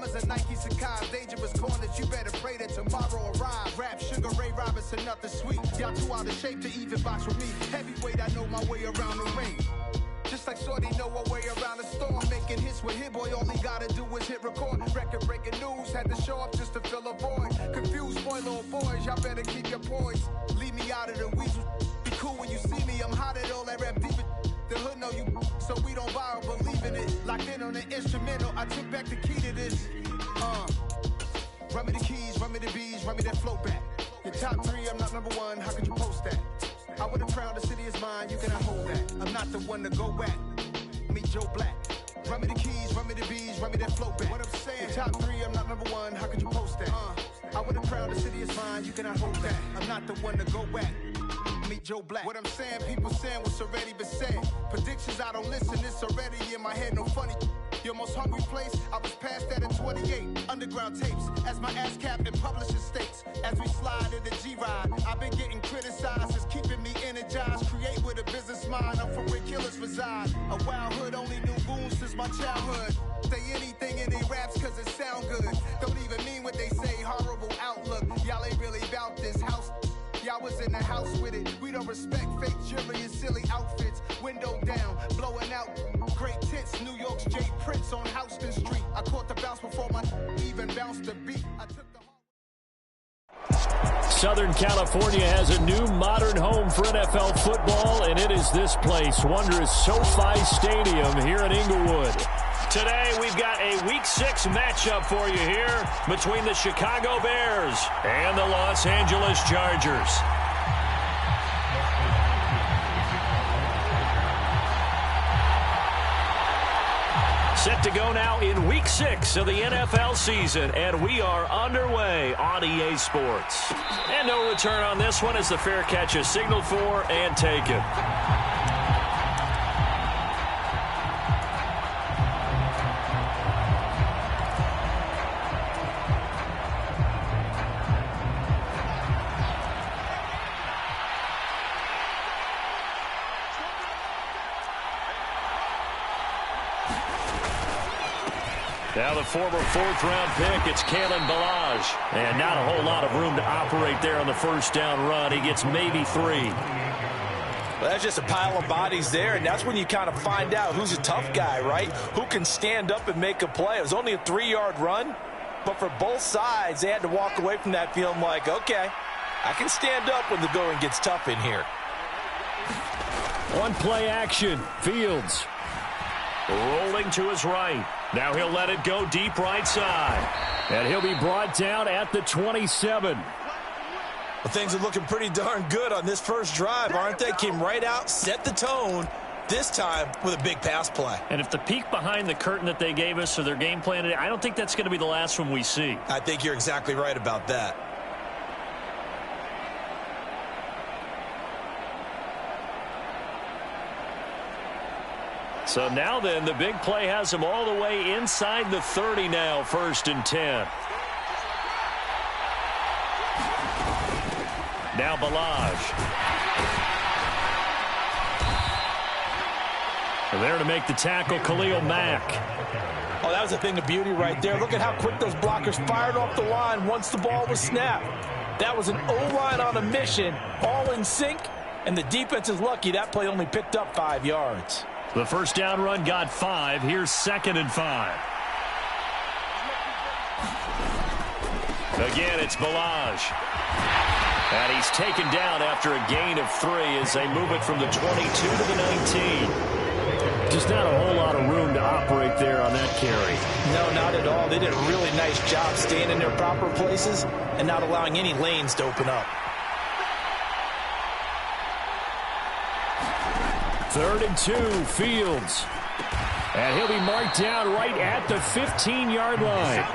Pumas and Nike Sacai's, dangerous corners, you better pray that tomorrow arrives. Rap, Sugar Ray Robinson, nothing sweet. Y'all too out of shape to even box with me. Heavyweight, I know my way around the ring. Just like Shorty know her way around the storm. Making hits with Hit Boy, all he gotta do is hit record. Record-breaking news, had to show up just to fill a void. Confused boy, little boys, y'all better keep your poise. Leave me out of the weasel. Be cool when you see me, I'm hot at all that rap deep. The hood know you, so we don't borrow, believe in it. Locked in on the instrumental, I took back the key to this. Run me the keys, run me the bees, run me that flow back. Your top 3, I'm not number 1, how could you post that? I would have crowned the city is mine, you cannot hold that. I'm not the one to go back. Meet Joe Black. Run me the keys, run me the bees, run me that flow back. What I'm saying, your top 3, I'm not number 1, how could you post that? I would have crowned the city is mine, you cannot hold that. I'm not the one to go back. Meet Joe Black. What I'm saying, people saying what's already been said. Predictions, I don't listen, it's already in my head, no funny. Your most hungry place, I was past that at 28. Underground tapes, as my ass cap in publishing states. As we slide in the G-Ride, I've been getting criticized, it's keeping me energized. Create with a business mind, I'm from where killers reside. A wild hood, only knew goons since my childhood. Say anything in they raps cause it sound good. Don't even mean what they say, horrible outlook. Y'all ain't really about this house. Y'all was in the house with it. We don't respect fake jewelry and silly outfits. Window down, blowing out great tits. New York's J. Prince on Houston Street. I caught the bounce before my even bounced the beat. I took the Southern California has a new modern home for NFL football, and it is this place, wondrous SoFi Stadium here in Inglewood. Today, we've got a Week 6 matchup for you here between the Chicago Bears and the Los Angeles Chargers. Set to go now in Week 6 of the NFL season, and we are underway on EA Sports. And no return on this one as the fair catch is signaled for and taken. Now the former 4th-round pick, it's Kalen Ballage. And not a whole lot of room to operate there on the first down run. He gets maybe 3. Well, that's just a pile of bodies there, and that's when you kind of find out who's a tough guy, right? Who can stand up and make a play. It was only a 3-yard run, but for both sides, they had to walk away from that feeling like, okay, I can stand up when the going gets tough in here. One play action. Fields rolling to his right. Now he'll let it go deep right side. And he'll be brought down at the 27. Well, things are looking pretty darn good on this first drive, aren't they? Came right out, set the tone, this time with a big pass play. And if the peek behind the curtain that they gave us or their game plan today, I don't think that's going to be the last one we see. I think you're exactly right about that. So now then, the big play has him all the way inside the 30 now, 1st and 10. Now Ballage. There to make the tackle, Khalil Mack. Oh, that was a thing of beauty right there. Look at how quick those blockers fired off the line once the ball was snapped. That was an O-line on a mission, all in sync, and the defense is lucky that play only picked up 5 yards. The first down run got 5. Here's 2nd and 5. Again, it's Ballage. And he's taken down after a gain of 3 as they move it from the 22 to the 19. Just not a whole lot of room to operate there on that carry. No, not at all. They did a really nice job staying in their proper places and not allowing any lanes to open up. 3rd and 2, Fields. And he'll be marked down right at the 15-yard line.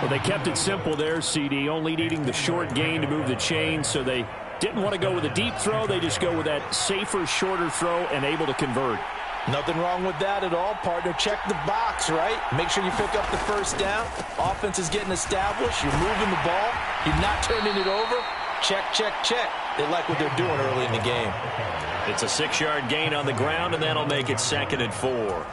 Well, they kept it simple there, CD, only needing the short gain to move the chain, so they didn't want to go with a deep throw. They just go with that safer, shorter throw and able to convert. Nothing wrong with that at all, partner. Check the box, right? Make sure you pick up the first down. Offense is getting established. You're moving the ball. You're not turning it over. Check, check, check. They like what they're doing early in the game. It's a 6-yard gain on the ground, and that'll make it 2nd and 4.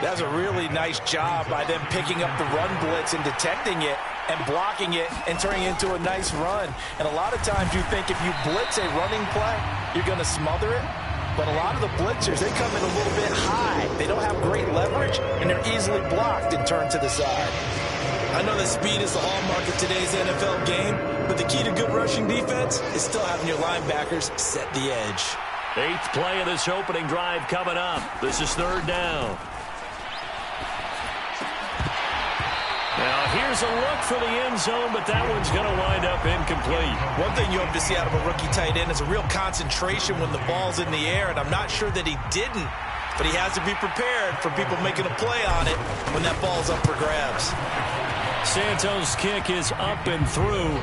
That's a really nice job by them picking up the run blitz and detecting it and blocking it and turning it into a nice run. And a lot of times you think if you blitz a running play, you're going to smother it. But a lot of the blitzers, they come in a little bit high. They don't have great leverage, and they're easily blocked and turned to the side. I know that speed is the hallmark of today's NFL game, but the key to good rushing defense is still having your linebackers set the edge. 8th play of this opening drive coming up. This is 3rd down. Now, here's a look for the end zone, but that one's going to wind up incomplete. One thing you hope to see out of a rookie tight end is a real concentration when the ball's in the air, and I'm not sure that he didn't, but he has to be prepared for people making a play on it when that ball's up for grabs. Santos' kick is up and through.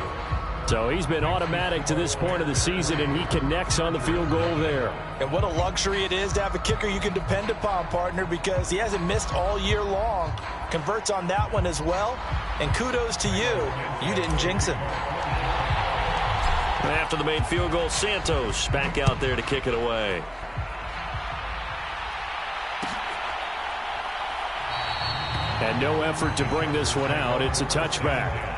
So he's been automatic to this point of the season, and he connects on the field goal there. And what a luxury it is to have a kicker you can depend upon, partner, because he hasn't missed all year long. Converts on that one as well. And kudos to you. You didn't jinx him. And after the made field goal, Santos back out there to kick it away. And no effort to bring this one out. It's a touchback.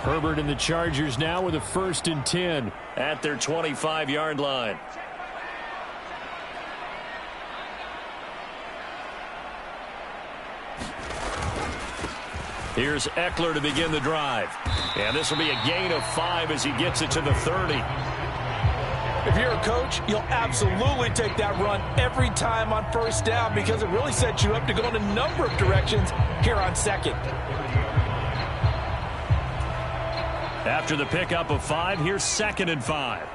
Herbert and the Chargers now with a 1st and 10 at their 25-yard line. Here's Eckler to begin the drive. And this will be a gain of 5 as he gets it to the 30. If you're a coach, you'll absolutely take that run every time on 1st down because it really sets you up to go in a number of directions here on 2nd. After the pickup of 5, here's 2nd and 5.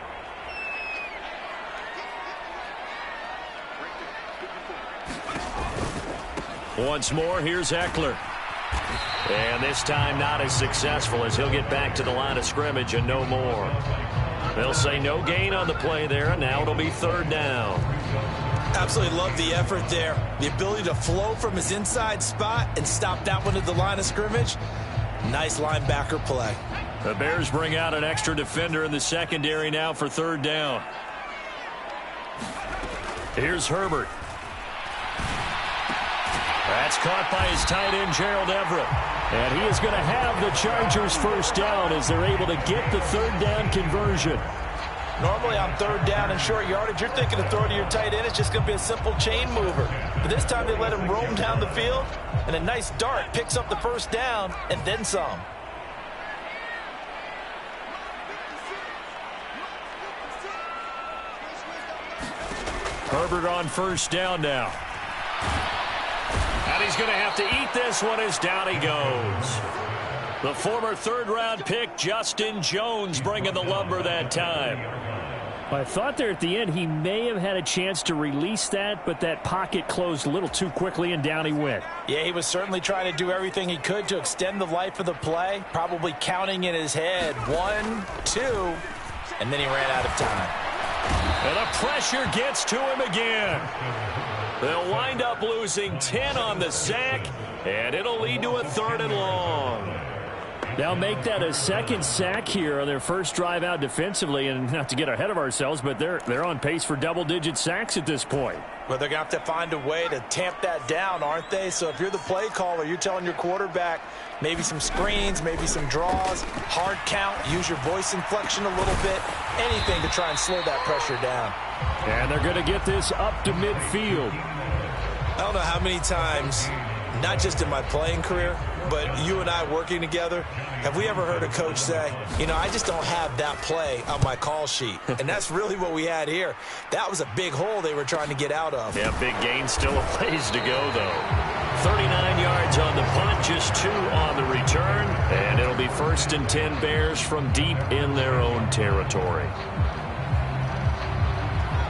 Once more, here's Eckler. And this time not as successful as he'll get back to the line of scrimmage and no more. They'll say no gain on the play there, and now it'll be 3rd down. Absolutely love the effort there. The ability to flow from his inside spot and stop that one at the line of scrimmage. Nice linebacker play. The Bears bring out an extra defender in the secondary now for 3rd down. Here's Herbert. That's caught by his tight end, Gerald Everett. And he is going to have the Chargers 1st down as they're able to get the 3rd down conversion. Normally on 3rd down and short yardage, you're thinking of throwing to your tight end. It's just going to be a simple chain mover. But this time they let him roam down the field, and a nice dart picks up the 1st down and then some. Herbert on 1st down now. And he's going to have to eat this one as down he goes. The former 3rd-round pick, Justin Jones, bringing the lumber that time. I thought there at the end he may have had a chance to release that, but that pocket closed a little too quickly, and down he went. Yeah, he was certainly trying to do everything he could to extend the life of the play, probably counting in his head 1, 2, and then he ran out of time. And the pressure gets to him again. They'll wind up losing 10 on the sack, and it'll lead to a 3rd and long. They'll make that a 2nd sack here on their first drive out defensively, and not to get ahead of ourselves, but they're on pace for double-digit sacks at this point. Well, they're going to have to find a way to tamp that down, aren't they? So if you're the play caller, you're telling your quarterback maybe some screens, maybe some draws, hard count, use your voice inflection a little bit, anything to try and slow that pressure down. And they're going to get this up to midfield. I don't know how many times, not just in my playing career, but you and I working together, have we ever heard a coach say, you know, I just don't have that play on my call sheet. And that's really what we had here. That was a big hole they were trying to get out of. Yeah, big gain, still a ways to go, though. 39 yards on the punt, just 2 on the return. And it'll be 1st and 10 Bears from deep in their own territory.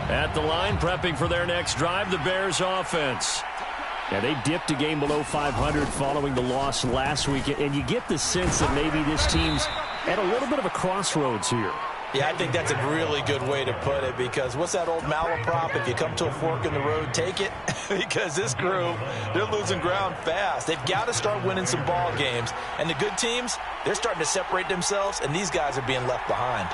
At the line, prepping for their next drive, the Bears offense. Yeah, they dipped a game below 500 following the loss last week, and you get the sense that maybe this team's at a little bit of a crossroads here. Yeah, I think that's a really good way to put it, because what's that old malaprop? If you come to a fork in the road, take it. Because this group, they're losing ground fast. They've got to start winning some ball games. And the good teams, they're starting to separate themselves, and these guys are being left behind.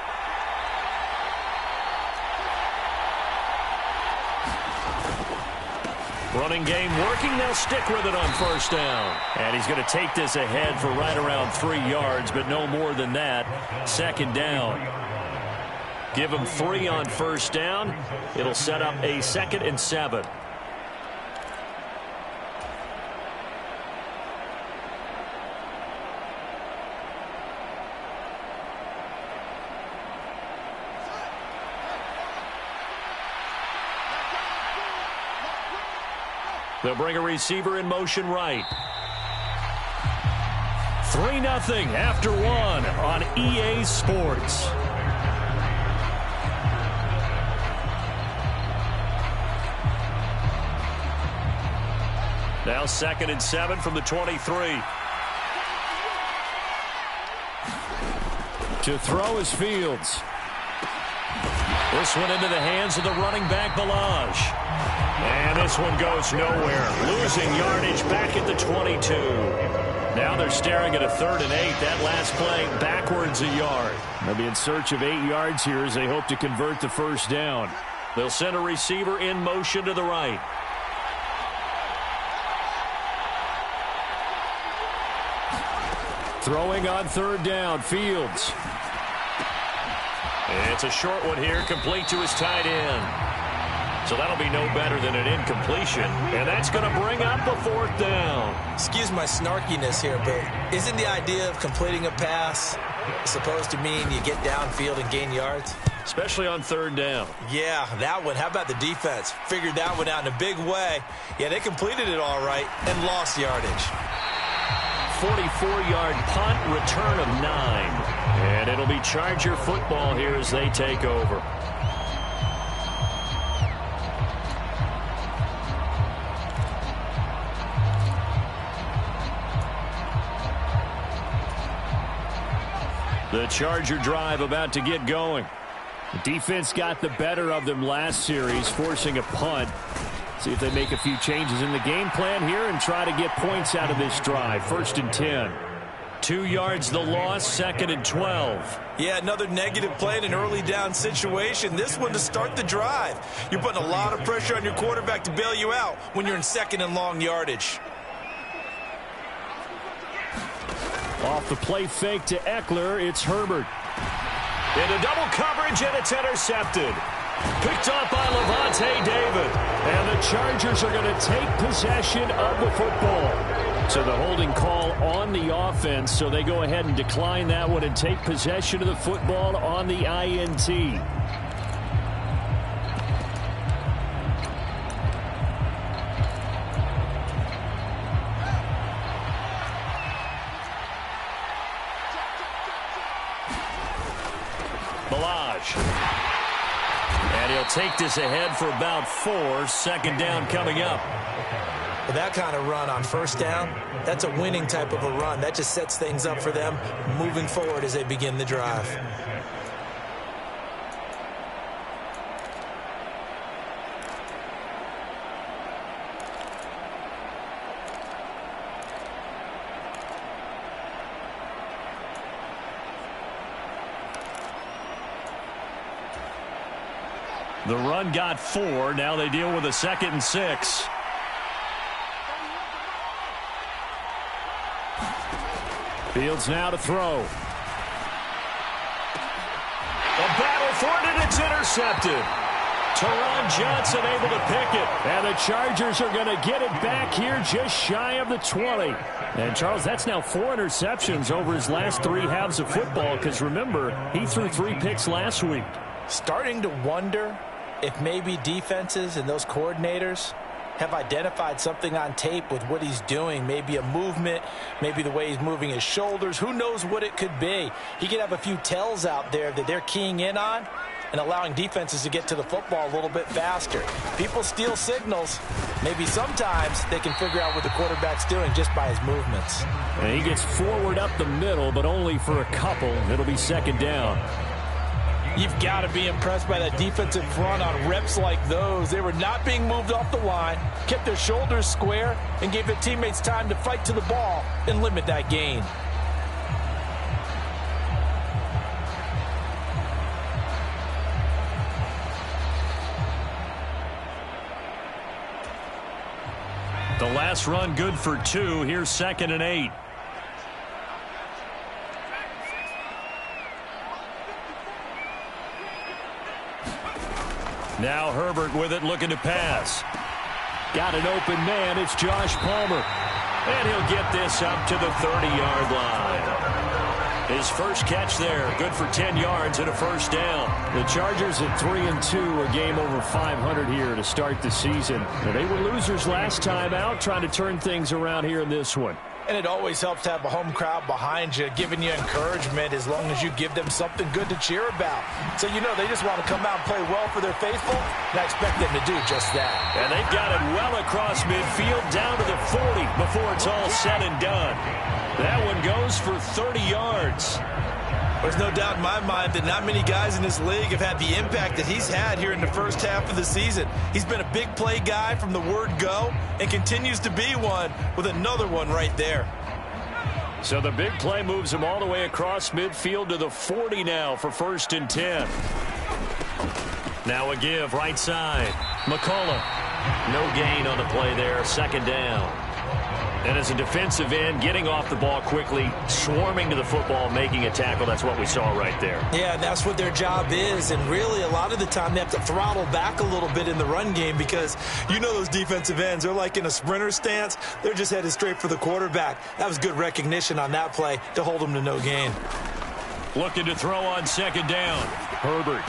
Running game working. They'll stick with it on first down. And he's going to take this ahead for right around 3 yards, but no more than that. Second down. Give him 3 on first down. It'll set up a 2nd and 7. They'll bring a receiver in motion right. 3-0 after 1 on EA Sports. Now 2nd and 7 from the 23. To throw is Fields. This one into the hands of the running back, Balaj. And this one goes nowhere. Losing yardage back at the 22. Now they're staring at a 3rd and 8. That last play backwards a yard. They'll be in search of 8 yards here as they hope to convert the first down. They'll send a receiver in motion to the right. Throwing on 3rd down, Fields. It's a short one here, complete to his tight end. So that'll be no better than an incompletion. And that's going to bring up the 4th down. Excuse my snarkiness here, but isn't the idea of completing a pass supposed to mean you get downfield and gain yards? Especially on 3rd down. Yeah, that one. How about the defense? Figured that one out in a big way. Yeah, they completed it all right and lost yardage. 44-yard punt, return of 9. And it'll be Charger football here as they take over. The Charger drive about to get going. The defense got the better of them last series, forcing a punt. See if they make a few changes in the game plan here and try to get points out of this drive. 1st and 10. 2 yards the loss, 2nd and 12. Yeah, another negative play in an early down situation. This one to start the drive. You're putting a lot of pressure on your quarterback to bail you out when you're in 2nd and long yardage. Off the play fake to Eckler, it's Herbert. Into double coverage, and it's intercepted. Picked up by Levante David. And the Chargers are going to take possession of the football. So the holding call on the offense, so they go ahead and decline that one and take possession of the football on the INT. And he'll take this ahead for about 4. 2nd down coming up. With that kind of run on first down, that's a winning type of a run. That just sets things up for them moving forward as they begin the drive. The run got 4. Now they deal with a 2nd and 6. Fields now to throw. A battle for it, and it's intercepted. Teron Johnson able to pick it. And the Chargers are going to get it back here just shy of the 20. And, Charles, that's now 4 interceptions over his last 3 halves of football, because, remember, he threw 3 picks last week. Starting to wonder if maybe defenses and those coordinators have identified something on tape with what he's doing. Maybe a movement, maybe the way he's moving his shoulders. Who knows what it could be? He could have a few tells out there that they're keying in on and allowing defenses to get to the football a little bit faster. People steal signals. Maybe sometimes they can figure out what the quarterback's doing just by his movements. And he gets forward up the middle, but only for a couple. It'll be 2nd down. You've got to be impressed by that defensive front on reps like those. They were not being moved off the line, kept their shoulders square, and gave their teammates time to fight to the ball and limit that gain. The last run good for 2. Here's 2nd and 8. Now Herbert with it, looking to pass. Got an open man. It's Josh Palmer. And he'll get this up to the 30-yard line. His first catch there, good for 10 yards and a first down. The Chargers at 3-2, a game over 500 here to start the season. Now, they were losers last time out, trying to turn things around here in this one. And it always helps to have a home crowd behind you, giving you encouragement as long as you give them something good to cheer about. So you know they just want to come out and play well for their faithful, and I expect them to do just that. And they've got it well across midfield, down to the 40 before it's all said and done. That one goes for 30 yards. There's no doubt in my mind that not many guys in this league have had the impact that he's had here in the first half of the season. He's been a big play guy from the word go and continues to be one with another one right there. So the big play moves him all the way across midfield to the 40 now for 1st and 10. Now a give right side. McCullough. No gain on the play there. 2nd down. And as a defensive end, getting off the ball quickly, swarming to the football, making a tackle. That's what we saw right there. Yeah, that's what their job is. And really, a lot of the time, they have to throttle back a little bit in the run game because you know those defensive ends, they're like in a sprinter stance. They're just headed straight for the quarterback. That was good recognition on that play to hold them to no gain. Looking to throw on 2nd down. Herbert.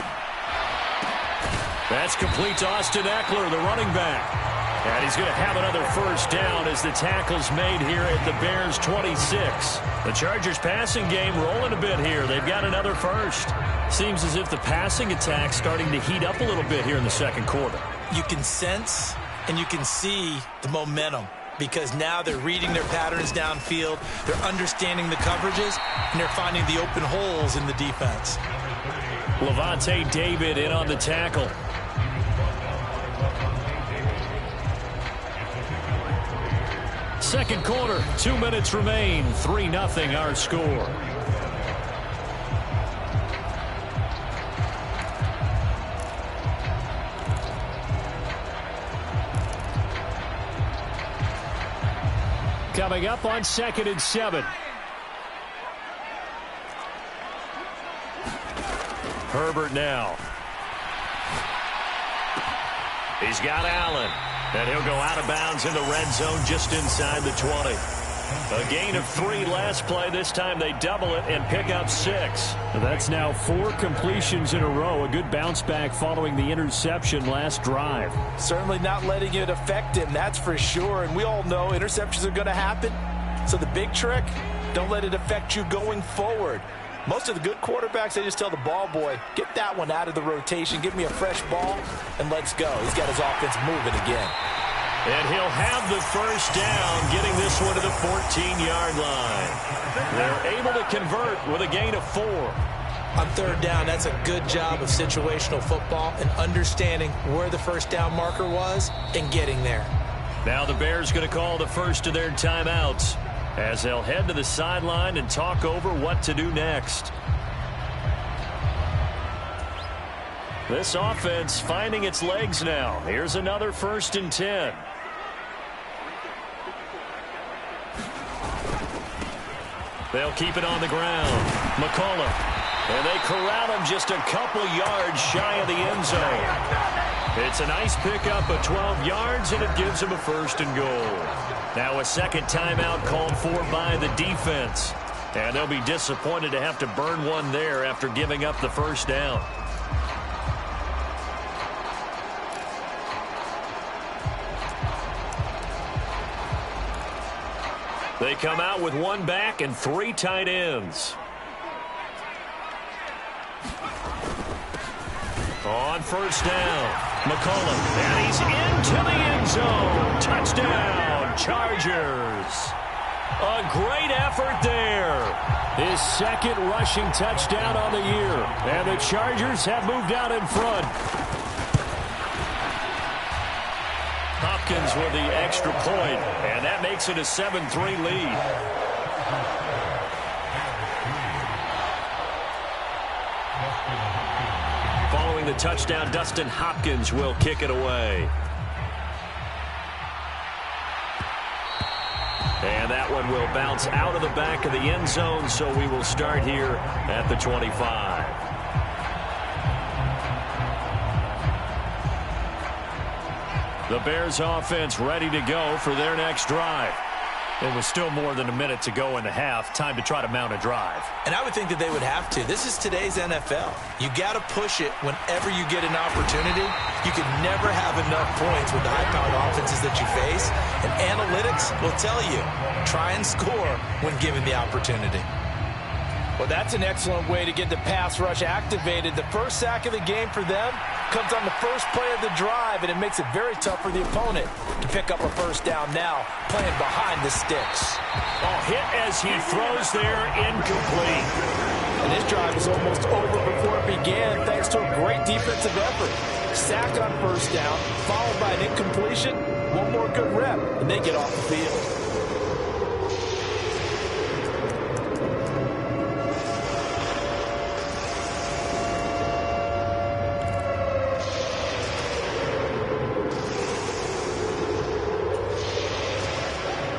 That's complete to Austin Eckler, the running back. And he's going to have another first down as the tackle's made here at the Bears' 26. The Chargers' passing game rolling a bit here. They've got another first. Seems as if the passing attack's starting to heat up a little bit here in the 2nd quarter. You can sense and you can see the momentum because now they're reading their patterns downfield, they're understanding the coverages, and they're finding the open holes in the defense. Levante David in on the tackle. Second quarter, 2 minutes remain. 3-0 our score. Coming up on 2nd and 7. Herbert now. He's got Allen. And he'll go out of bounds in the red zone just inside the 20. A gain of 3 last play. This time they double it and pick up 6. That's now 4 completions in a row. A good bounce back following the interception last drive. Certainly not letting it affect him, that's for sure. And we all know interceptions are going to happen. So the big trick, don't let it affect you going forward. Most of the good quarterbacks, they just tell the ball boy, get that one out of the rotation, give me a fresh ball, and let's go. He's got his offense moving again. And he'll have the first down, getting this one to the 14-yard line. They're able to convert with a gain of 4. On 3rd down, that's a good job of situational football and understanding where the first down marker was and getting there. Now the Bears going to call the first of their timeouts, as they'll head to the sideline and talk over what to do next. This offense finding its legs now. Here's another 1st and 10. They'll keep it on the ground. McCullough. And they corral him just a couple yards shy of the end zone. It's a nice pickup of 12 yards, and it gives him a 1st and goal. Now a second timeout called for by the defense. And they'll be disappointed to have to burn one there after giving up the first down. They come out with 1 back and 3 tight ends. On first down, McCullough, and he's into the end zone. Touchdown, Chargers. A great effort there. His second rushing touchdown on the year. And the Chargers have moved out in front. Hopkins with the extra point, and that makes it a 7-3 lead. Following the touchdown, Dustin Hopkins will kick it away. And that one will bounce out of the back of the end zone, so we will start here at the 25. The Bears offense ready to go for their next drive. It was still more than a minute to go in the half. Time to try to mount a drive. And I would think that they would have to. This is today's NFL. You got to push it whenever you get an opportunity. You can never have enough points with the high-powered offenses that you face. And analytics will tell you, try and score when given the opportunity. Well, that's an excellent way to get the pass rush activated. The first sack of the game for them comes on the first play of the drive, and it makes it very tough for the opponent to pick up a first down now, playing behind the sticks. Oh, hit as he throws there, incomplete. And this drive is almost over before it began, thanks to a great defensive effort. Sack on first down, followed by an incompletion. One more good rep, and they get off the field.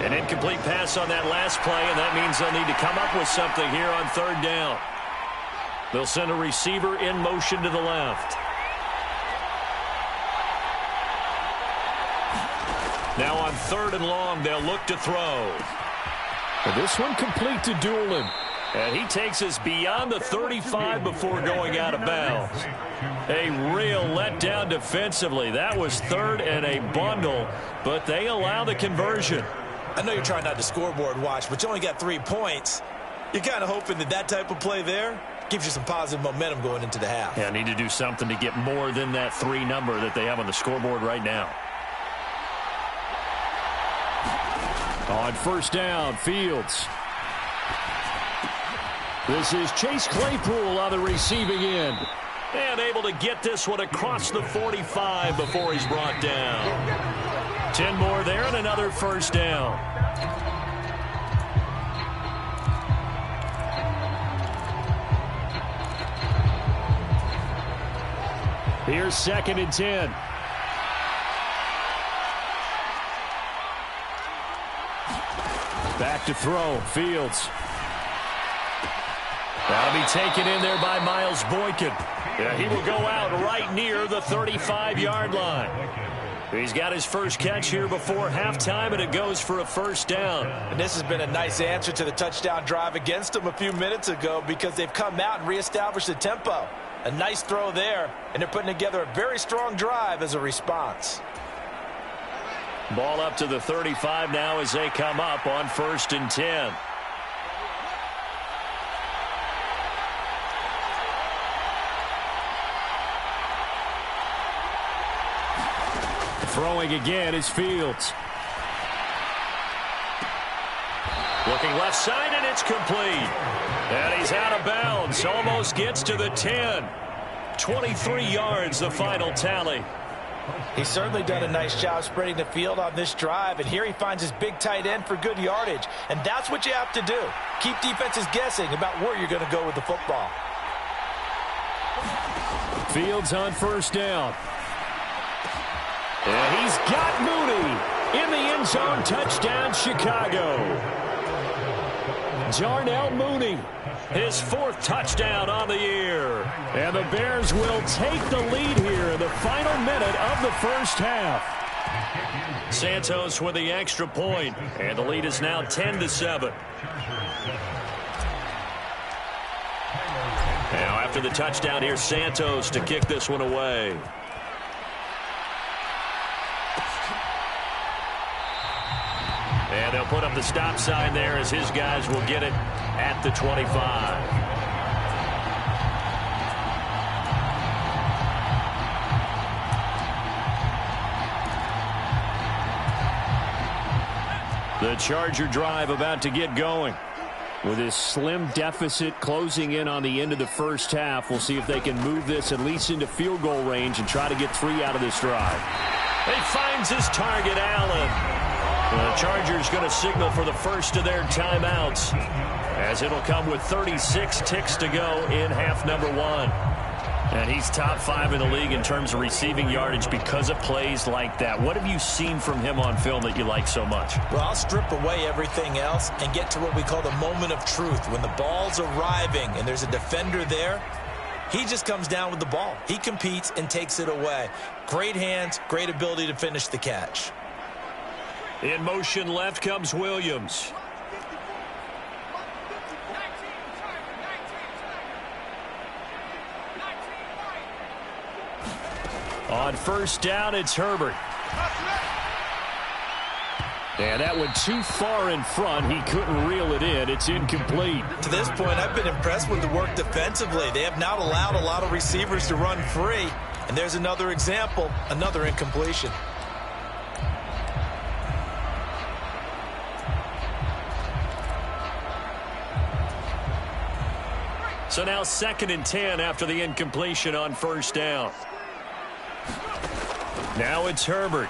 An incomplete pass on that last play, and that means they'll need to come up with something here on third down. They'll send a receiver in motion to the left. Now on third and long, they'll look to throw. And this one complete to Doolin. And he takes us beyond the 35 before going out of bounds. A real letdown defensively. That was third and a bundle, but they allow the conversion. I know you're trying not to scoreboard watch, but you only got 3 points. You're kind of hoping that that type of play there gives you some positive momentum going into the half. Yeah, need to do something to get more than that 3 number that they have on the scoreboard right now. On first down, Fields. This is Chase Claypool on the receiving end. And able to get this one across the 45 before he's brought down. 10 more there and another first down. Here's 2nd and 10. Back to throw, Fields. That'll be taken in there by Miles Boykin. Yeah, he will go out right near the 35-yard line. He's got his first catch here before halftime, and it goes for a first down. And this has been a nice answer to the touchdown drive against them a few minutes ago because they've come out and reestablished the tempo. A nice throw there, and they're putting together a very strong drive as a response. Ball up to the 35 now as they come up on 1st and 10. Throwing again is Fields. Looking left side, and it's complete. And he's out of bounds. Almost gets to the 10. 23 yards, the final tally. He's certainly done a nice job spreading the field on this drive, and here he finds his big tight end for good yardage. And that's what you have to do. Keep defenses guessing about where you're going to go with the football. Fields on first down. And he's got Mooney in the end zone. Touchdown, Chicago. Darnell Mooney, his 4th touchdown on the year. And the Bears will take the lead here in the final minute of the first half. Santos with the extra point, and the lead is now 10-7. Now after the touchdown, here's Santos to kick this one away. And they'll put up the stop sign there as his guys will get it at the 25. The Charger drive about to get going. With this slim deficit closing in on the end of the first half, we'll see if they can move this at least into field goal range and try to get 3 out of this drive. He finds his target, Allen. The Chargers going to signal for the first of their timeouts, as it'll come with 36 ticks to go in half number 1. And he's top 5 in the league in terms of receiving yardage because of plays like that. What have you seen from him on film that you like so much? Well, I'll strip away everything else and get to what we call the moment of truth. When the ball's arriving and there's a defender there, he just comes down with the ball. He competes and takes it away. Great hands, great ability to finish the catch. In motion left comes Williams. On first down, it's Herbert. And that went too far in front. He couldn't reel it in. It's incomplete. To this point, I've been impressed with the work defensively. They have not allowed a lot of receivers to run free. And there's another example, another incompletion. So now 2nd and 10 after the incompletion on first down. Now it's Herbert.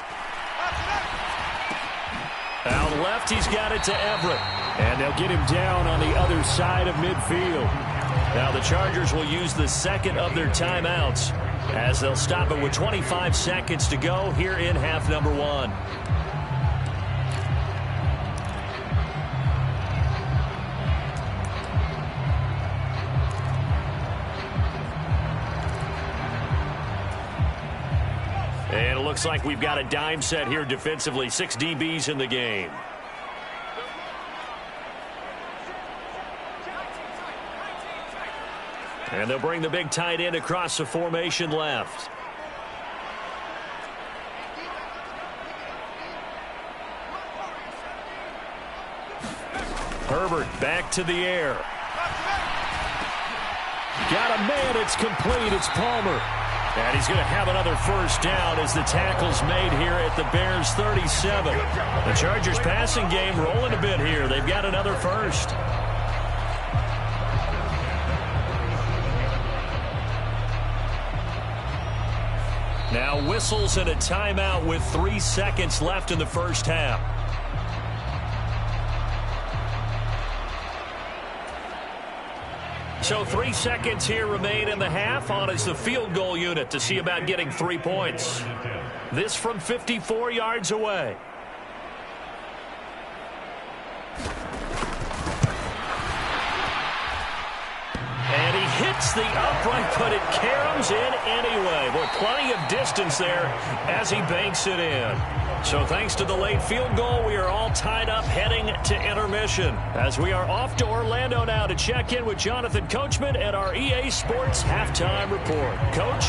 Out left, he's got it to Everett. And they'll get him down on the other side of midfield. Now the Chargers will use the second of their timeouts, as they'll stop it with 25 seconds to go here in half number 1. And it looks like we've got a dime set here defensively. 6 DBs in the game. And they'll bring the big tight end across the formation left. Herbert back to the air. Got a man. It's complete. It's Palmer. And he's going to have another first down as the tackle's made here at the Bears' 37. The Chargers passing game rolling a bit here. They've got another first. Now whistles and a timeout with 3 seconds left in the first half. So 3 seconds here remain in the half. On is the field goal unit to see about getting 3 points. This from 54 yards away. And he hits the upright, but it caroms in anyway. Well, plenty of distance there as he banks it in. So thanks to the late field goal, we are all tied up heading to intermission, as we are off to Orlando now to check in with Jonathan Coachman at our EA Sports Halftime Report. Coach,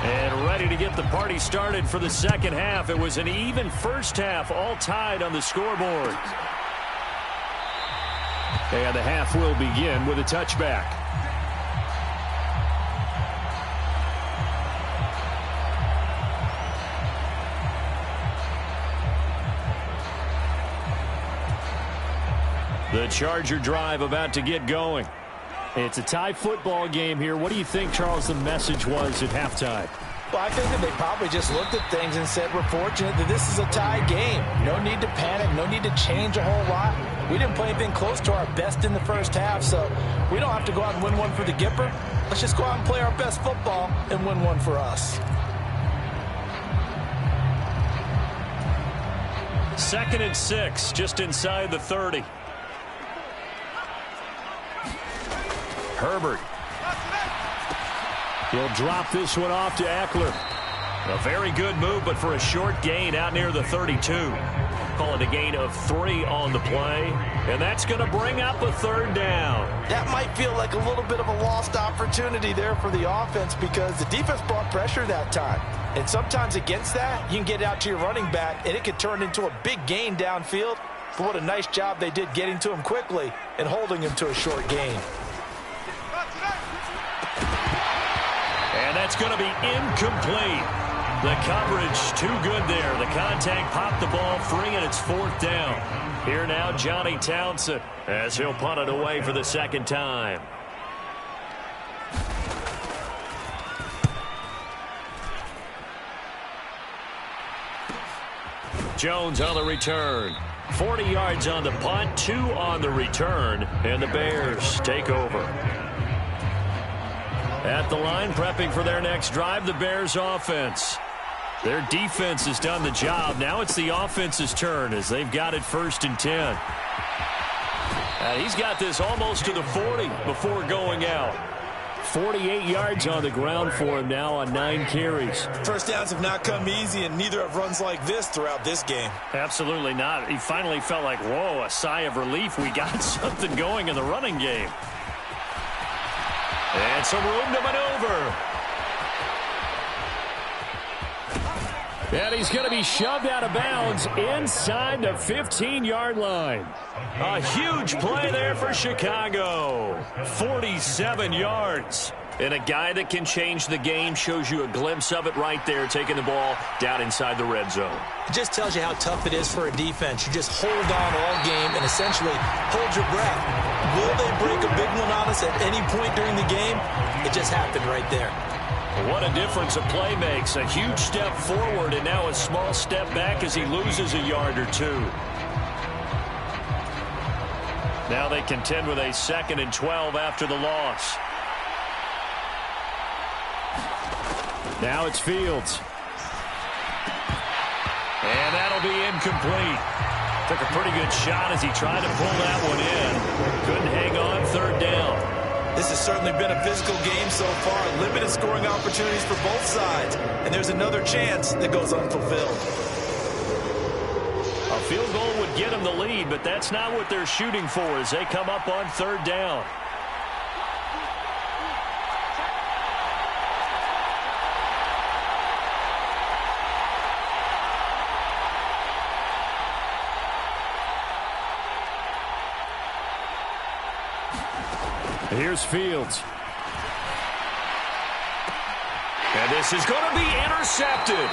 and ready to get the party started for the second half. It was an even first half, all tied on the scoreboard. And the half will begin with a touchback. The Charger drive about to get going. It's a tie football game here. What do you think, Charles, the message was at halftime? Well, I think that they probably just looked at things and said, we're fortunate that this is a tie game. No need to panic, no need to change a whole lot. We didn't play anything close to our best in the first half, so we don't have to go out and win one for the Gipper. Let's just go out and play our best football and win one for us. 2nd and 6, just inside the 30. Herbert. He'll drop this one off to Eckler. A very good move, but for a short gain out near the 32. Call it a gain of 3 on the play. And that's going to bring up a 3rd down. That might feel like a little bit of a lost opportunity there for the offense, because the defense brought pressure that time. And sometimes against that, you can get out to your running back, and it could turn into a big gain downfield. But what a nice job they did getting to him quickly and holding him to a short gain. And that's going to be incomplete. The coverage too good there. The contact popped the ball free, and it's 4th down. Here now, Johnny Townsend, as he'll punt it away for the second time. Jones on the return. 40 yards on the punt, 2 on the return, and the Bears take over. At the line, prepping for their next drive, the Bears offense. Their defense has done the job. Now it's the offense's turn as they've got it 1st and 10. He's got this almost to the 40 before going out. 48 yards on the ground for him now on 9 carries. First downs have not come easy, and neither have runs like this throughout this game. Absolutely not. He finally felt like, whoa, a sigh of relief. We got something going in the running game. And some room to maneuver. And he's going to be shoved out of bounds inside the 15-yard line. A huge play there for Chicago. 47 yards. And a guy that can change the game, shows you a glimpse of it right there, taking the ball down inside the red zone. It just tells you how tough it is for a defense. You just hold on all game and essentially hold your breath. Will they break a big one on us at any point during the game? It just happened right there. What a difference a play makes. A huge step forward and now a small step back as he loses a yard or 2. Now they contend with a 2nd and 12 after the loss. Now it's Fields. And that'll be incomplete. Took a pretty good shot as he tried to pull that one in. Couldn't hang on, 3rd down. This has certainly been a physical game so far. Limited scoring opportunities for both sides. And there's another chance that goes unfulfilled. A field goal would get them the lead, but that's not what they're shooting for as they come up on 3rd down. Here's Fields. And this is going to be intercepted.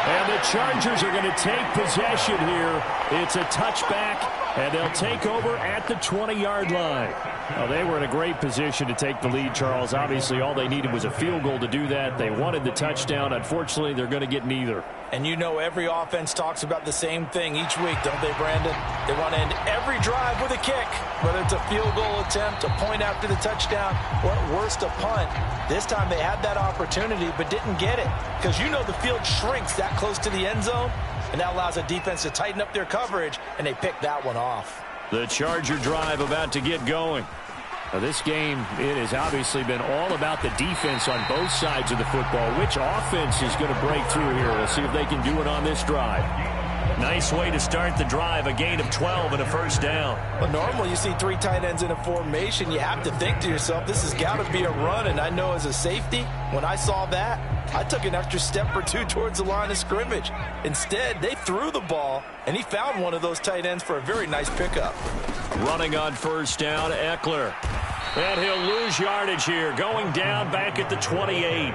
And the Chargers are going to take possession here. It's a touchback, and they'll take over at the 20-yard line. Well, they were in a great position to take the lead, Charles. Obviously, all they needed was a field goal to do that. They wanted the touchdown. Unfortunately, they're going to get neither. And you know every offense talks about the same thing each week, don't they, Brandon? They want to end every drive with a kick, whether it's a field goal attempt, a point after the touchdown, or at worst a punt. This time they had that opportunity but didn't get it because you know the field shrinks that close to the end zone, and that allows a defense to tighten up their coverage, and they picked that one off. The Charger drive about to get going. Now this game, it has obviously been all about the defense on both sides of the football. Which offense is going to break through here? We'll see if they can do it on this drive. Nice way to start the drive, a gain of 12 and a 1st down. Well, normally you see 3 tight ends in a formation. You have to think to yourself, this has got to be a run. And I know as a safety, when I saw that, I took an extra step or 2 towards the line of scrimmage. Instead, they threw the ball, and he found one of those tight ends for a very nice pickup. Running on 1st down, Eckler. And he'll lose yardage here, going down back at the 28.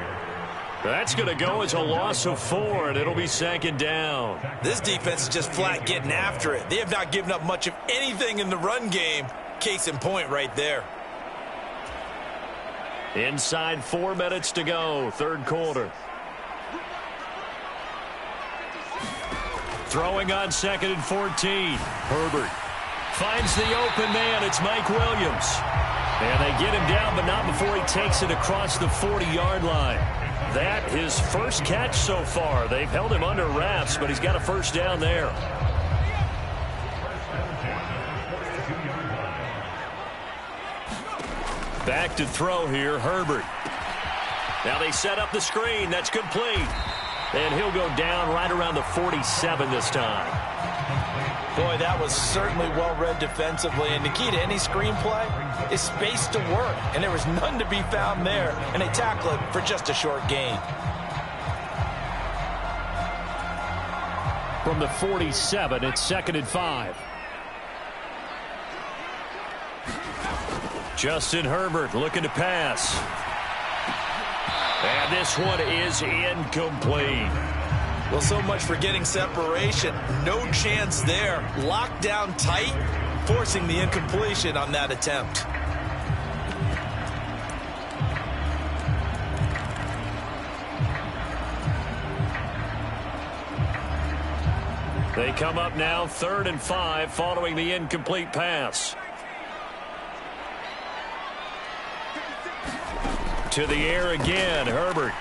That's going to go as a loss of 4, and it'll be 2nd down. This defense is just flat getting after it. They have not given up much of anything in the run game. Case in point right there. Inside 4 minutes to go, 3rd quarter. Throwing on 2nd and 14. Herbert finds the open man. It's Mike Williams. And they get him down, but not before he takes it across the 40-yard line. That his first catch so far. They've held him under wraps, but he's got a 1st down there. Back to throw here, Herbert. Now they set up the screen. That's complete. And he'll go down right around the 47 this time. Boy, that was certainly well-read defensively. And the key to any screenplay is space to work. And there was none to be found there. And they tackle it for just a short gain. From the 47, it's 2nd and 5. Justin Herbert looking to pass. And this one is incomplete. Well, so much for getting separation. No chance there. Locked down tight, forcing the incompletion on that attempt. They come up now 3rd and 5 following the incomplete pass. To the air again, Herbert.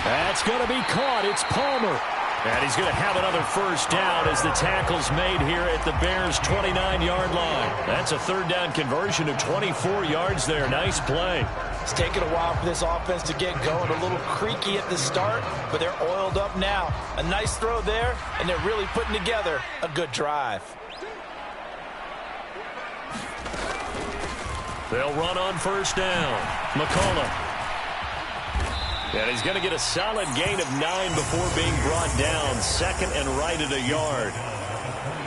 That's going to be caught. It's Palmer. And he's going to have another first down as the tackle's made here at the Bears' 29-yard line. That's a 3rd down conversion of 24 yards there. Nice play. It's taken a while for this offense to get going. A little creaky at the start, but they're oiled up now. A nice throw there, and they're really putting together a good drive. They'll run on first down. McCullough. And he's going to get a solid gain of 9 before being brought down. 2nd and right at a yard.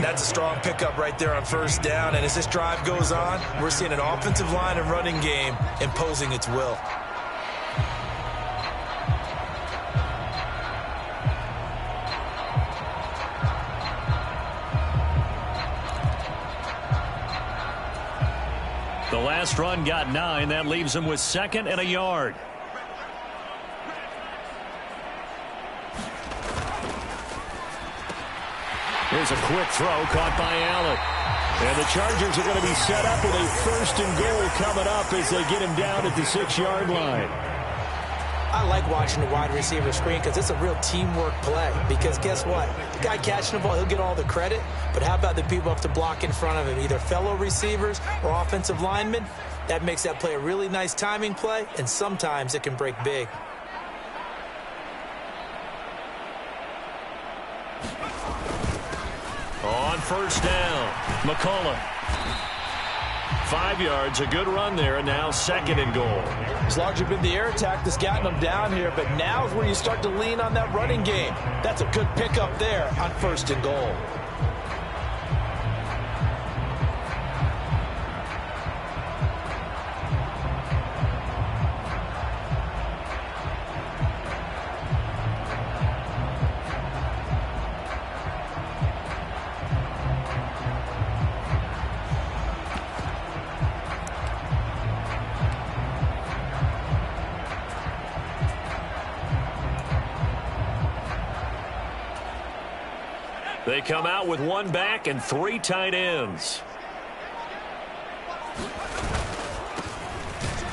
That's a strong pickup right there on first down. And as this drive goes on, we're seeing an offensive line and running game imposing its will. The last run got 9. That leaves him with 2nd and a yard. Here's a quick throw caught by Allen. And the Chargers are going to be set up with a 1st and goal coming up as they get him down at the 6-yard line. I like watching the wide receiver screen because it's a real teamwork play. Because guess what? The guy catching the ball, he'll get all the credit. But how about the people up to block in front of him? Either fellow receivers or offensive linemen. That makes that play a really nice timing play. And sometimes it can break big. On first down, McCullough. 5 yards, a good run there, and now 2nd and goal. It's largely been the air attack that's gotten them down here, but now is where you start to lean on that running game. That's a good pickup there on 1st and goal. They come out with 1 back and 3 tight ends.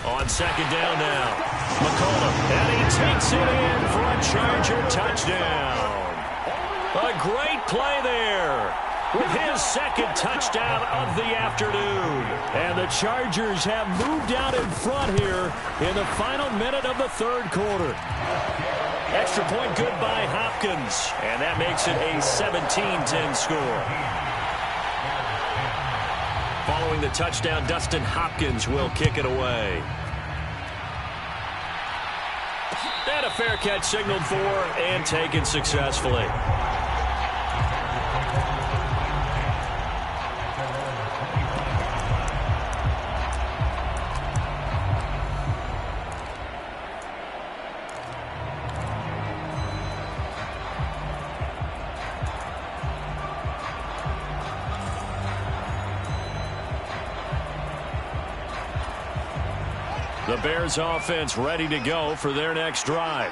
On 2nd down now, McCullough, and he takes it in for a Charger touchdown. A great play there with his 2nd touchdown of the afternoon. And the Chargers have moved out in front here in the final minute of the 3rd quarter. Extra point good by Hopkins, and that makes it a 17-10 score. Following the touchdown, Dustin Hopkins will kick it away. And a fair catch signaled for and taken successfully. The Bears offense ready to go for their next drive.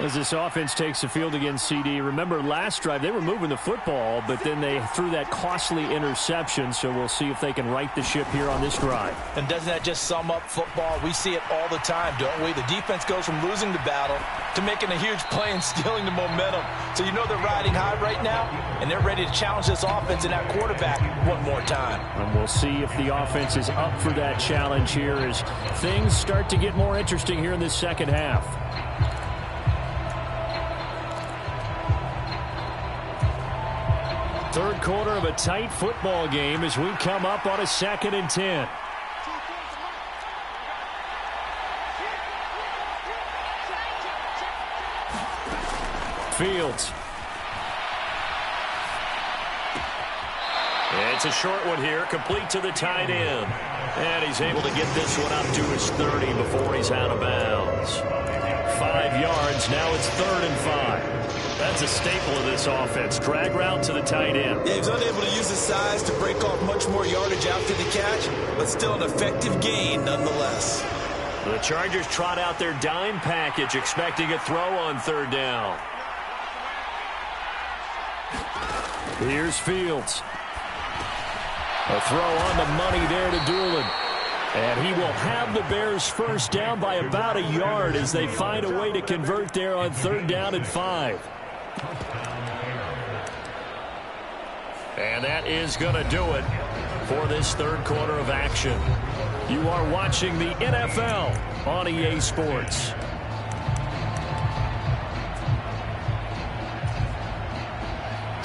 As this offense takes the field against CD, remember last drive they were moving the football, but then they threw that costly interception, so we'll see if they can right the ship here on this drive. And doesn't that just sum up football? We see it all the time, don't we? The defense goes from losing the battle to making a huge play and stealing the momentum. So you know they're riding high right now, and they're ready to challenge this offense and that quarterback one more time. And we'll see if the offense is up for that challenge here as things start to get more interesting here in this second half. Third quarter of a tight football game as we come up on a 2nd and 10. Fields. It's a short one here, complete to the tight end. And he's able to get this one up to his 30 before he's out of bounds. 5 yards, now it's 3rd and 5. That's a staple of this offense. Drag route to the tight end. Yeah, he was unable to use his size to break off much more yardage after the catch, but still an effective gain nonetheless. The Chargers trot out their dime package, expecting a throw on 3rd down. Here's Fields. A throw on the money there to Doolin. And he will have the Bears first down by about a yard as they find a way to convert there on 3rd down and 5. And that is going to do it for this 3rd quarter of action. You are watching the NFL on EA Sports.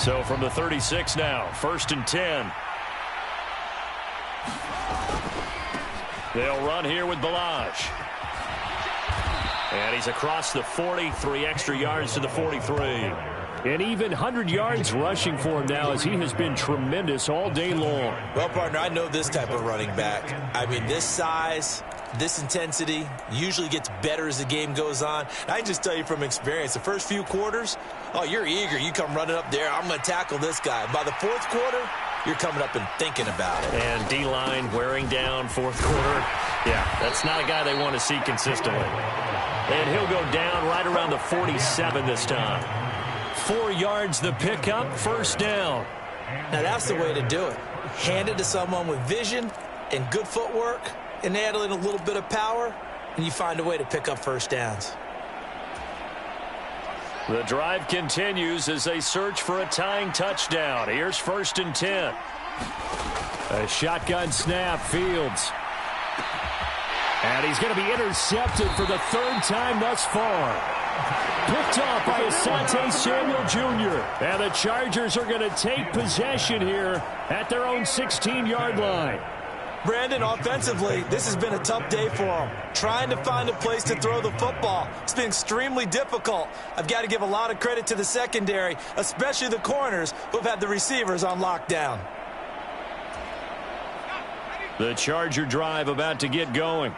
So from the 36 now, 1st and 10. They'll run here with Balaj. And he's across the 40, 3 extra yards to the 43. And even 100 yards rushing for him now as he has been tremendous all day long. Well, partner, I know this type of running back. I mean, this size, this intensity usually gets better as the game goes on. I can just tell you from experience, the first few quarters, oh, you're eager. You come running up there, I'm going to tackle this guy. By the 4th quarter, you're coming up and thinking about it. And D-line wearing down 4th quarter. Yeah, that's not a guy they want to see consistently. And he'll go down right around the 47 this time. 4 yards the pickup, 1st down. Now that's the way to do it. Hand it to someone with vision and good footwork and add in a little bit of power, and you find a way to pick up 1st downs. The drive continues as they search for a tying touchdown. Here's 1st and 10. A shotgun snap, Fields. And he's going to be intercepted for the 3rd time thus far. Picked off by Asante Samuel Jr. And the Chargers are going to take possession here at their own 16-yard line. Brandon, offensively, this has been a tough day for him. Trying to find a place to throw the football. It's been extremely difficult. I've got to give a lot of credit to the secondary, especially the corners who've had the receivers on lockdown. The Charger drive about to get going.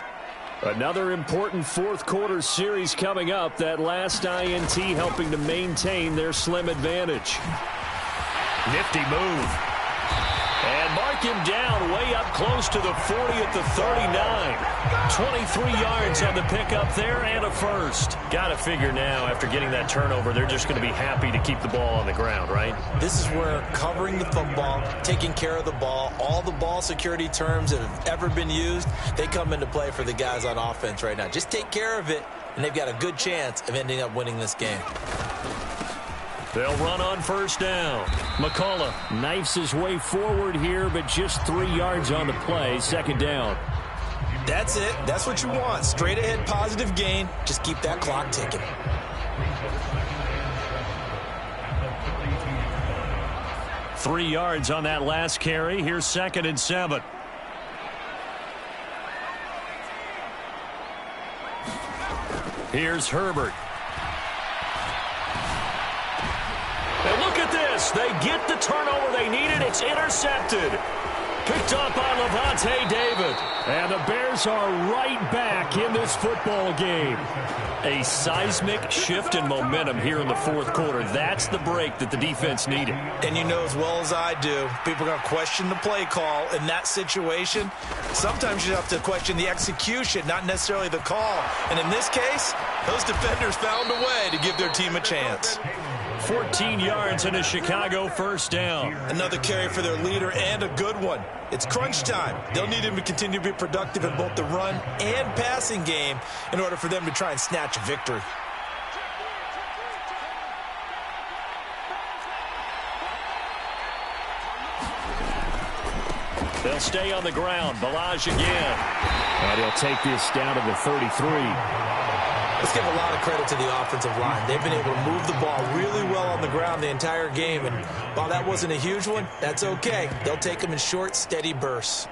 Another important 4th quarter series coming up. That last INT helping to maintain their slim advantage. Nifty move. And mark him down way up close to the 40 at the 39. 23 yards on the pickup there and a 1st. Got to figure now after getting that turnover, they're just going to be happy to keep the ball on the ground, right? This is where covering the football, taking care of the ball, all the ball security terms that have ever been used, they come into play for the guys on offense right now. Just take care of it, and they've got a good chance of ending up winning this game. They'll run on 1st down. McCullough knifes his way forward here, but just 3 yards on the play. 2nd down. That's it. That's what you want. Straight ahead positive gain. Just keep that clock ticking. Three yards on that last carry. Here's 2nd and 7. Here's Herbert. And look at this. They get the turnover they needed. It's intercepted. Picked up by Levante David. And the Bears are right back in this football game. A seismic shift in momentum here in the 4th quarter. That's the break that the defense needed. And you know as well as I do, people are going to question the play call in that situation. Sometimes you have to question the execution, not necessarily the call. And in this case, those defenders found a way to give their team a chance. 14 yards and a Chicago 1st down. Another carry for their leader and a good one. It's crunch time. They'll need him to continue to be productive in both the run and passing game in order for them to try and snatch a victory. They'll stay on the ground. Balaj again. And he'll take this down to the 33. Let's give a lot of credit to the offensive line. They've been able to move the ball really well on the ground the entire game. And while that wasn't a huge one, that's okay. They'll take them in short, steady bursts.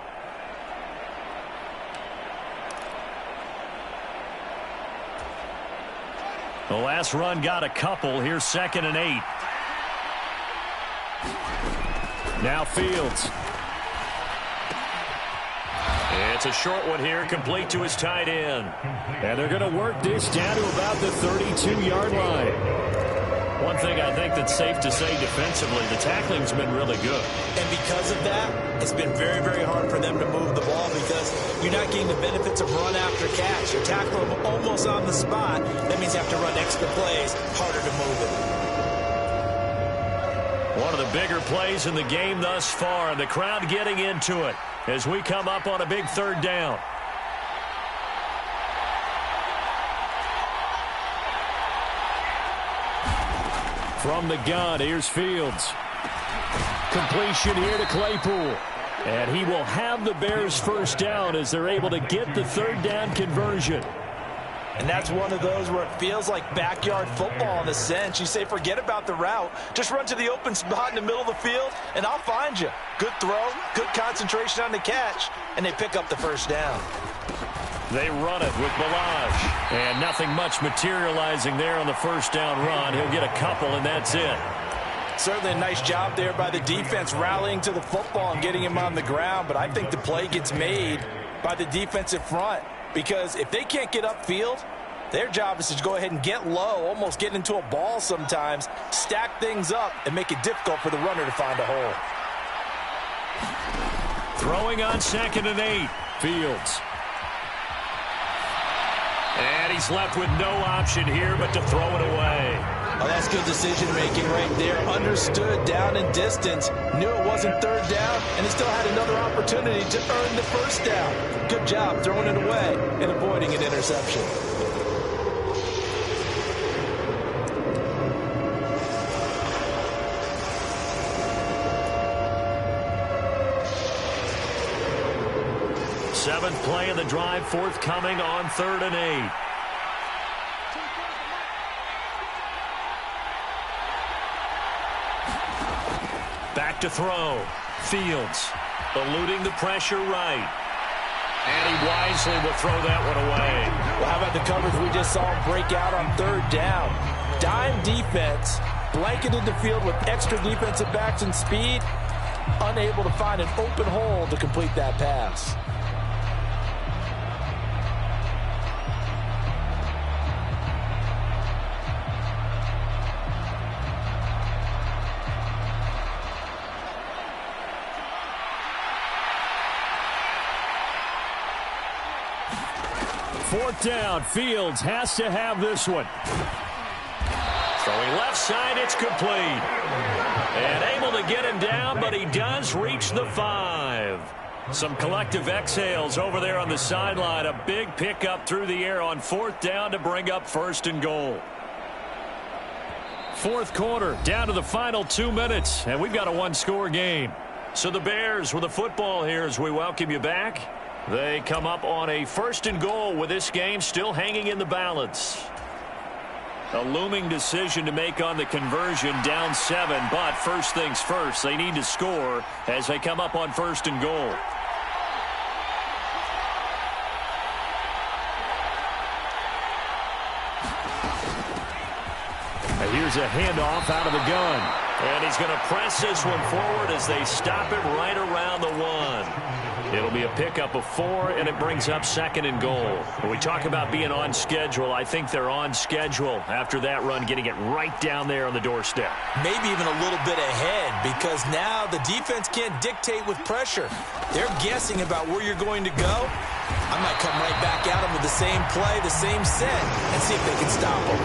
The last run got a couple. Here's 2nd and 8. Now Fields. It's a short one here, complete to his tight end. And they're going to work this down to about the 32-yard line. One thing I think that's safe to say defensively, the tackling's been really good. And because of that, it's been very, very hard for them to move the ball because you're not getting the benefits of run after catch. You're tackling them almost on the spot. That means you have to run extra plays, harder to move it. One of the bigger plays in the game thus far, and the crowd getting into it as we come up on a big third down. From the gun, here's Fields. Completion here to Claypool. And he will have the Bears first down as they're able to get the third down conversion. And that's one of those where it feels like backyard football in a sense. You say, forget about the route. Just run to the open spot in the middle of the field, and I'll find you. Good throw, good concentration on the catch, and they pick up the first down. They run it with Balaj. And nothing much materializing there on the first down run. He'll get a couple, and that's it. Certainly a nice job there by the defense rallying to the football and getting him on the ground. But I think the play gets made by the defensive front. Because if they can't get upfield, their job is to go ahead and get low, almost get into a ball sometimes, stack things up, and make it difficult for the runner to find a hole. Throwing on 2nd and 8, Fields. And he's left with no option here but to throw it away. Oh, that's good decision-making right there. Understood down and distance. Knew it wasn't third down, and he still had another opportunity to earn the first down. Good job throwing it away and avoiding an interception. Seventh play of the drive, forthcoming on 3rd and 8. Back to throw. Fields eluding the pressure right. And he wisely will throw that one away. Well, how about the coverage we just saw him break out on 3rd down? Dime defense, blanketed the field with extra defensive backs and speed, unable to find an open hole to complete that pass. Fourth down, Fields has to have this one. Throwing left side, it's complete. And able to get him down, but he does reach the 5. Some collective exhales over there on the sideline. A big pickup through the air on 4th down to bring up 1st and goal. Fourth quarter, down to the final 2 minutes, and we've got a one-score game. So the Bears with the football here as we welcome you back. They come up on a 1st and goal with this game still hanging in the balance. A looming decision to make on the conversion, down 7, but first things first, they need to score as they come up on 1st and goal. And here's a handoff out of the gun. And he's going to press this one forward as they stop him right around the 1. It'll be a pickup of 4, and it brings up 2nd and goal. When we talk about being on schedule, I think they're on schedule after that run, getting it right down there on the doorstep. Maybe even a little bit ahead, because now the defense can't dictate with pressure. They're guessing about where you're going to go. I might come right back at them with the same play, the same set, and see if they can stop them.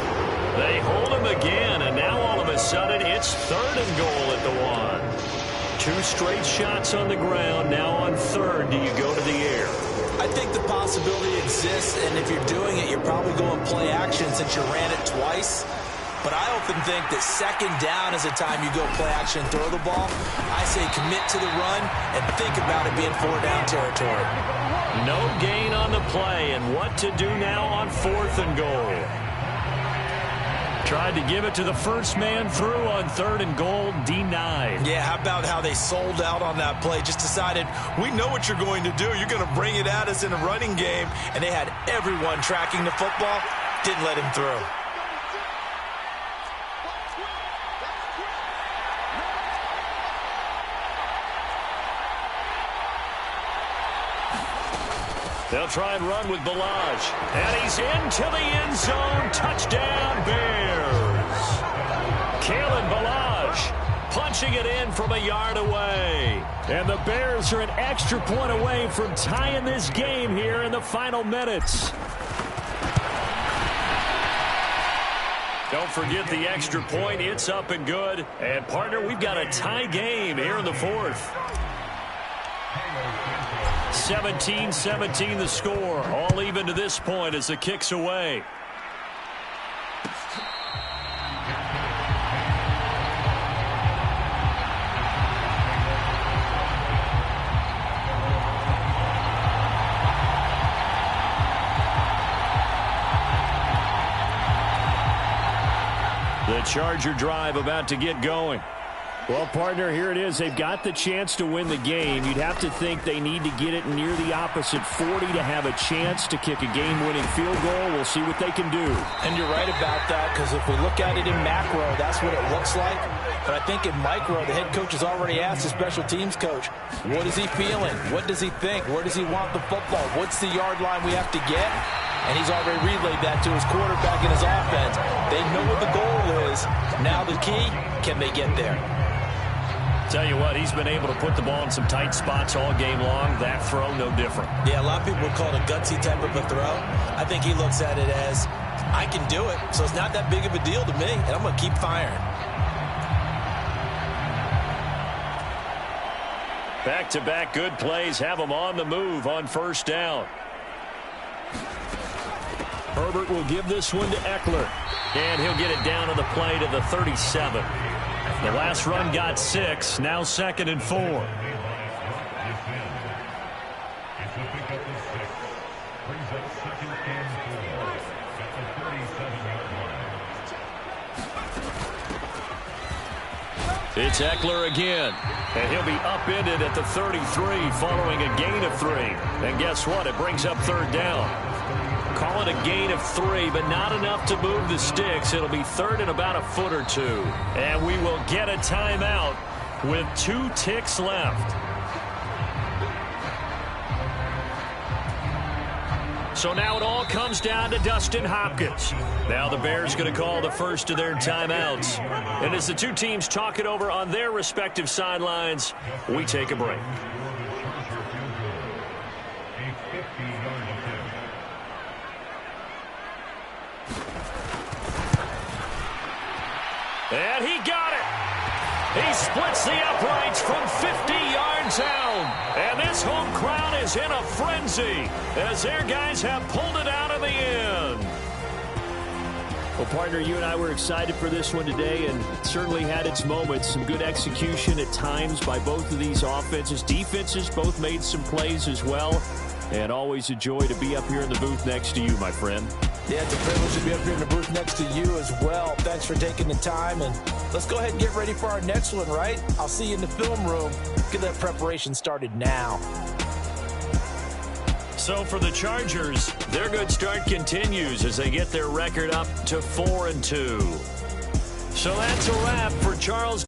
They hold him again, and now all of a sudden it's 3rd and goal at the 1. 2 straight shots on the ground. Now on 3rd, do you go to the air? I think the possibility exists, and if you're doing it, you're probably going play action since you ran it twice. But I often think that 2nd down is a time you go play action and throw the ball. I say commit to the run and think about it being 4-down territory. No gain on the play, and what to do now on 4th and goal. Tried to give it to the first man through on 3rd and goal, denied. Yeah, how about how they sold out on that play? Just decided, we know what you're going to do. You're going to bring it at us in a running game. And they had everyone tracking the football. Didn't let him through. They'll try and run with Balaj. And he's into the end zone. Touchdown, Bears. Kalen Balaj punching it in from a yard away. And the Bears are an extra point away from tying this game here in the final minutes. Don't forget the extra point. It's up and good. And, partner, we've got a tie game here in the fourth. 17-17 the score. All even to this point as the kick's away. The Charger drive about to get going. Well, partner, here it is. They've got the chance to win the game. You'd have to think they need to get it near the opposite 40 to have a chance to kick a game-winning field goal. We'll see what they can do. And you're right about that, because if we look at it in macro, that's what it looks like. But I think in micro, the head coach has already asked the special teams coach, what is he feeling? What does he think? Where does he want the football? What's the yard line we have to get? And he's already relayed that to his quarterback and his offense. They know what the goal is. Now the key, can they get there? Tell you what, he's been able to put the ball in some tight spots all game long. That throw, no different. Yeah, a lot of people would call it a gutsy type of a throw. I think he looks at it as, I can do it, so it's not that big of a deal to me, and I'm going to keep firing. Back-to-back good plays have them on the move on first down. Herbert will give this one to Eckler. And he'll get it down on the play to the 37. The last run got 6. Now 2nd and 4. It's Eckler again. And he'll be upended at the 33 following a gain of 3. And guess what? It brings up 3rd down. Call it a gain of 3, but not enough to move the sticks. It'll be 3rd and about a foot or 2. And we will get a timeout with 2 ticks left. So now it all comes down to Dustin Hopkins. Now the Bears going to call the first of their timeouts. And as the two teams talk it over on their respective sidelines, we take a break. And he got it. He splits the uprights from 50 yards out. And this home crowd is in a frenzy as their guys have pulled it out of the end. Well, partner, you and I were excited for this one today, and it certainly had its moments. Some good execution at times by both of these offenses. Defenses both made some plays as well. And always a joy to be up here in the booth next to you, my friend. Yeah, it's a privilege to be up here in the booth next to you as well. Thanks for taking the time, and let's go ahead and get ready for our next one, right? I'll see you in the film room. Get that preparation started now. So for the Chargers, their good start continues as they get their record up to 4-2. So that's a wrap for Charles.